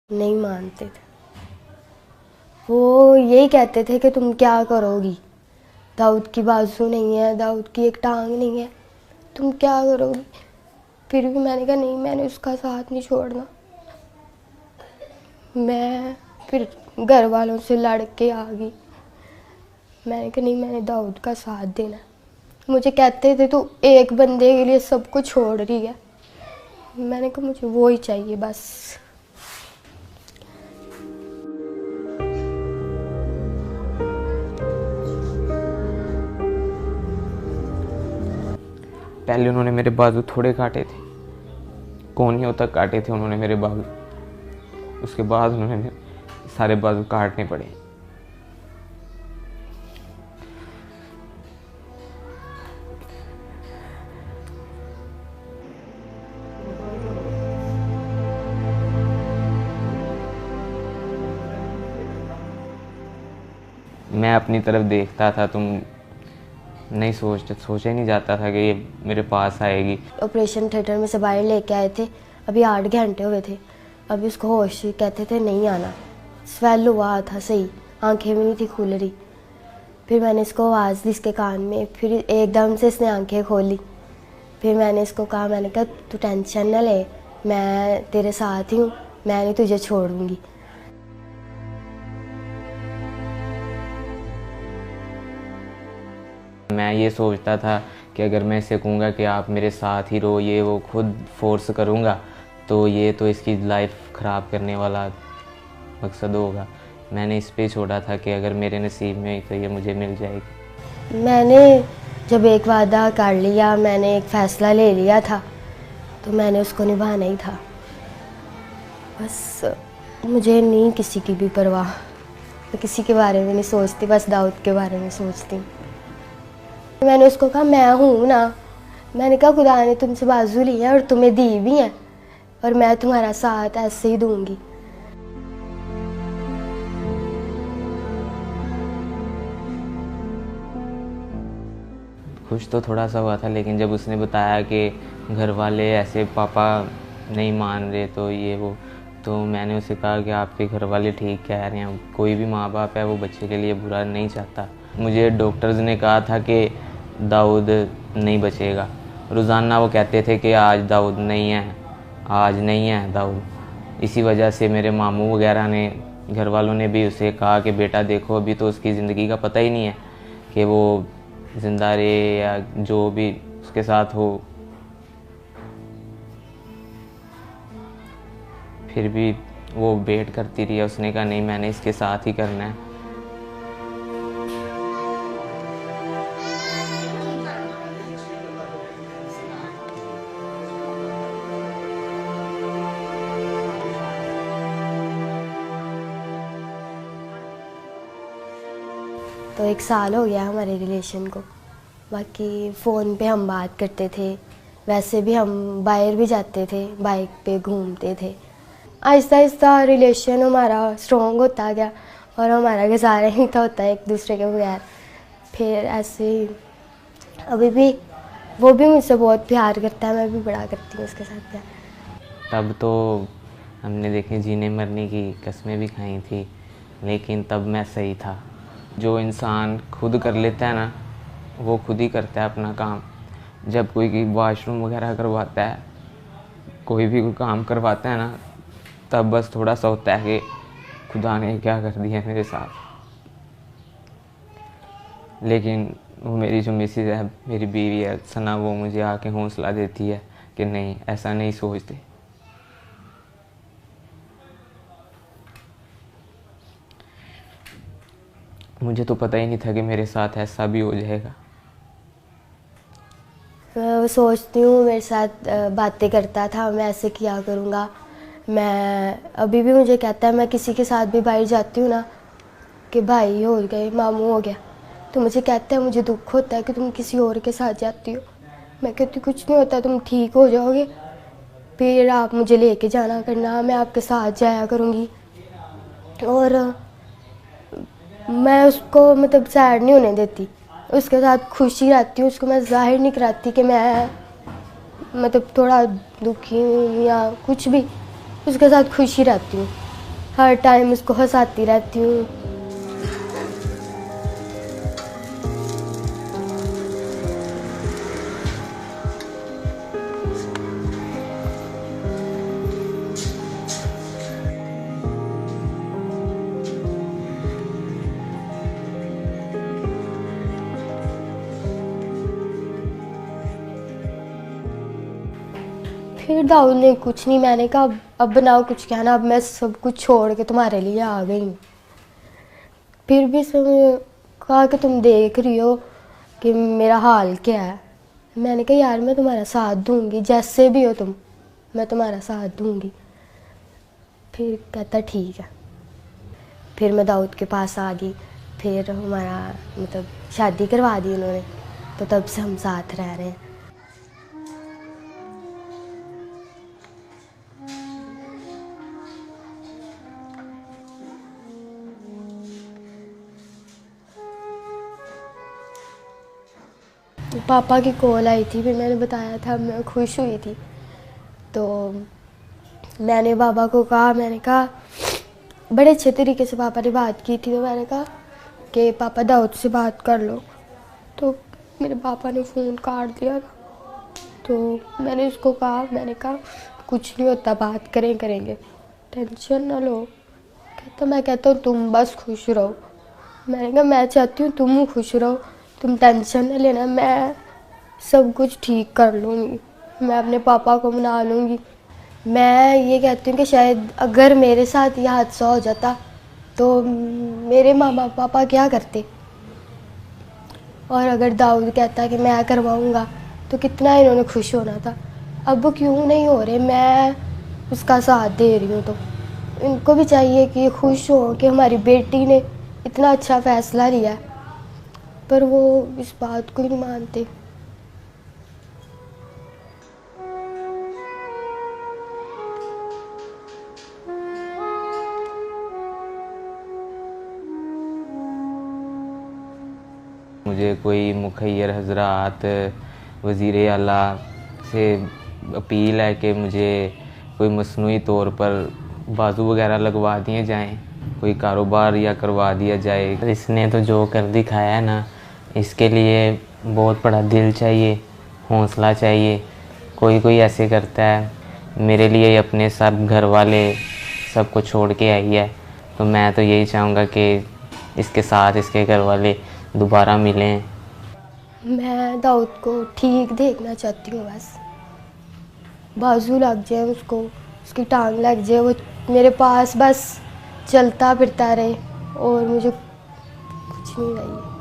नहीं मानते थे। वो यही कहते थे कि तुम क्या करोगी, दाऊद की बाजू नहीं है, दाऊद की एक टांग नहीं है, तुम क्या करोगी। फिर भी मैंने कहा नहीं, मैंने उसका साथ नहीं छोड़ना। मैं फिर घर वालों से लड़ के आ गई। मैंने कहा नहीं, मैंने दाऊद का साथ देना। मुझे कहते थे तू एक बंदे के लिए सब कुछ छोड़ रही है। मैंने कहा मुझे वो ही चाहिए बस। पहले उन्होंने मेरे बाजू थोड़े काटे थे, कोहनियों तक काटे थे उन्होंने मेरे बाजू। उसके बाद उन्होंने सारे बाजू काटने पड़े। मैं अपनी तरफ देखता था, तुम नहीं सोचा ही नहीं जाता था कि ये मेरे पास आएगी। ऑपरेशन थिएटर में से बाहर लेके आए थे, अभी 8 घंटे हुए थे। अभी उसको होश, कहते थे नहीं आना। स्वेल हुआ था सही, आंखें भी नहीं थी खुल रही। फिर मैंने इसको आवाज़ दी इसके कान में, फिर एकदम से इसने आंखें खोली। फिर मैंने इसको कहा, मैंने कहा तू टेंशन न ले, मैं तेरे साथ ही हूँ, मैं नहीं तुझे छोड़ूंगी। मैं ये सोचता था कि अगर मैं इसे कहूँगा कि आप मेरे साथ ही रहो, ये वो खुद फोर्स करूँगा तो ये तो इसकी लाइफ ख़राब करने वाला मकसद होगा। मैंने इस पे छोड़ा था कि अगर मेरे नसीब में तो ये मुझे मिल जाएगी। मैंने जब एक वादा कर लिया, मैंने एक फ़ैसला ले लिया था, तो मैंने उसको निभाना ही था। बस मुझे नहीं किसी की भी परवाह, मैं किसी के बारे में नहीं सोचती, बस दाऊद के बारे में सोचती हूँ। मैंने उसको कहा मैं हूँ ना, मैंने कहा खुदा ने तुमसे बाजू ली है और तुम्हें दी भी है, और मैं तुम्हारा साथ ऐसे ही दूंगी। खुश तो थोड़ा सा हुआ था, लेकिन जब उसने बताया कि घर वाले ऐसे पापा नहीं मान रहे तो ये वो, तो मैंने उसे कहा कि आपके घर वाले ठीक कह रहे हैं, कोई भी माँ बाप है वो बच्चे के लिए बुरा नहीं चाहता। मुझे डॉक्टर्स ने कहा था कि दाऊद नहीं बचेगा। रोज़ाना वो कहते थे कि आज दाऊद नहीं है, आज नहीं है दाऊद। इसी वजह से मेरे मामू वगैरह ने, घर वालों ने भी उसे कहा कि बेटा देखो, अभी तो उसकी ज़िंदगी का पता ही नहीं है कि वो ज़िंदा रहे या जो भी उसके साथ हो। फिर भी वो वेट करती रही। उसने कहा नहीं, मैंने इसके साथ ही करना है। तो 1 साल हो गया हमारे रिलेशन को। बाकी फ़ोन पे हम बात करते थे, वैसे भी हम बाहर भी जाते थे, बाइक पे घूमते थे। आहिस्ता आहिस्ता रिलेशन हमारा स्ट्रॉन्ग होता गया और हमारा गुजारा ही तो होता है एक दूसरे के बगैर। फिर ऐसे ही अभी भी वो भी मुझसे बहुत प्यार करता है, मैं भी बड़ा करती हूँ उसके साथ प्यार। तब तो हमने देखे जीने मरने की कस्में भी खाई थी, लेकिन तब मैं सही था। जो इंसान खुद कर लेता है ना, वो खुद ही करता है अपना काम। जब कोई वॉशरूम वगैरह करवाता है, कोई भी कोई काम करवाता है ना, तब बस थोड़ा सा होता है कि खुदा ने क्या कर दिया मेरे साथ। लेकिन वो मेरी जो मिसेज है, मेरी बीवी है सना, वो मुझे आके हौसला देती है कि नहीं, ऐसा नहीं सोचते। मुझे तो पता ही नहीं था कि मेरे साथ ऐसा भी हो जाएगा। मैं सोचती हूँ, मेरे साथ बातें करता था, मैं ऐसे किया करूँगा। मैं अभी भी मुझे कहता है, मैं किसी के साथ भी बाहर जाती हूँ ना कि भाई हो गए, मामू हो गया, तो मुझे कहता है मुझे दुख होता है कि तुम किसी और के साथ जाती हो। मैं कहती कुछ नहीं होता, तुम ठीक हो जाओगे, फिर आप मुझे लेके जाना करना, मैं आपके साथ जाया करूँगी। और मैं उसको मतलब सैड नहीं होने देती, उसके साथ खुशी रहती हूँ। उसको मैं जाहिर नहीं कराती कि मैं मतलब थोड़ा दुखी हूँ या कुछ भी, उसके साथ खुशी रहती हूँ। हर टाइम उसको हंसाती रहती हूँ। फिर दाऊद ने कुछ नहीं, मैंने कहा अब बनाओ कुछ कहना, अब मैं सब कुछ छोड़ के तुम्हारे लिए आ गई हूँ। फिर भी उसने कहा कि तुम देख रही हो कि मेरा हाल क्या है। मैंने कहा यार मैं तुम्हारा साथ दूंगी, जैसे भी हो तुम, मैं तुम्हारा साथ दूंगी। फिर कहता ठीक है। फिर मैं दाऊद के पास आ गई, फिर हमारा मतलब शादी करवा दी उन्होंने, तो तब से हम साथ रह रहे हैं। पापा की कॉल आई थी, फिर मैंने बताया था, मैं खुश हुई थी। तो मैंने पापा को कहा, मैंने कहा बड़े अच्छे तरीके से पापा ने बात की थी, तो मैंने कहा कि पापा दाऊद से बात कर लो। तो मेरे पापा ने फ़ोन काट दिया था। तो मैंने उसको कहा, मैंने कहा कुछ नहीं होता, बात करेंगे, टेंशन ना लो। कहता मैं कहता हूँ तुम बस खुश रहो। मैंने कहा मैं चाहती हूँ तुम खुश रहो, तुम टेंशन न लेना, मैं सब कुछ ठीक कर लूँगी, मैं अपने पापा को मना लूँगी। मैं ये कहती हूँ कि शायद अगर मेरे साथ यह हादसा हो जाता तो मेरे मामा पापा क्या करते, और अगर दाऊद कहता कि मैं करवाऊँगा तो कितना इन्होंने खुश होना था। अब वो क्यों नहीं हो रहे, मैं उसका साथ दे रही हूँ। तो इनको भी चाहिए कि खुश हो कि हमारी बेटी ने इतना अच्छा फ़ैसला लिया है, पर वो इस बात को ही नहीं मानते। मुझे कोई मुखैर हजरात वज़ीर आला से अपील है कि मुझे कोई मसनूई तौर पर बाजू वगैरह लगवा दिए जाएं, कोई कारोबार या करवा दिया जाए। इसने तो जो कर दिखाया है ना, इसके लिए बहुत बड़ा दिल चाहिए, हौसला चाहिए। कोई ऐसे करता है, मेरे लिए अपने सब घर वाले सबको छोड़ के आई है, तो मैं तो यही चाहूँगा कि इसके साथ इसके घर वाले दोबारा मिलें। मैं दाऊद को ठीक देखना चाहती हूँ, बस बाजू लग जाए उसको, उसकी टांग लग जाए, वो मेरे पास बस चलता फिरता रहे, और मुझे कुछ नहीं चाहिए।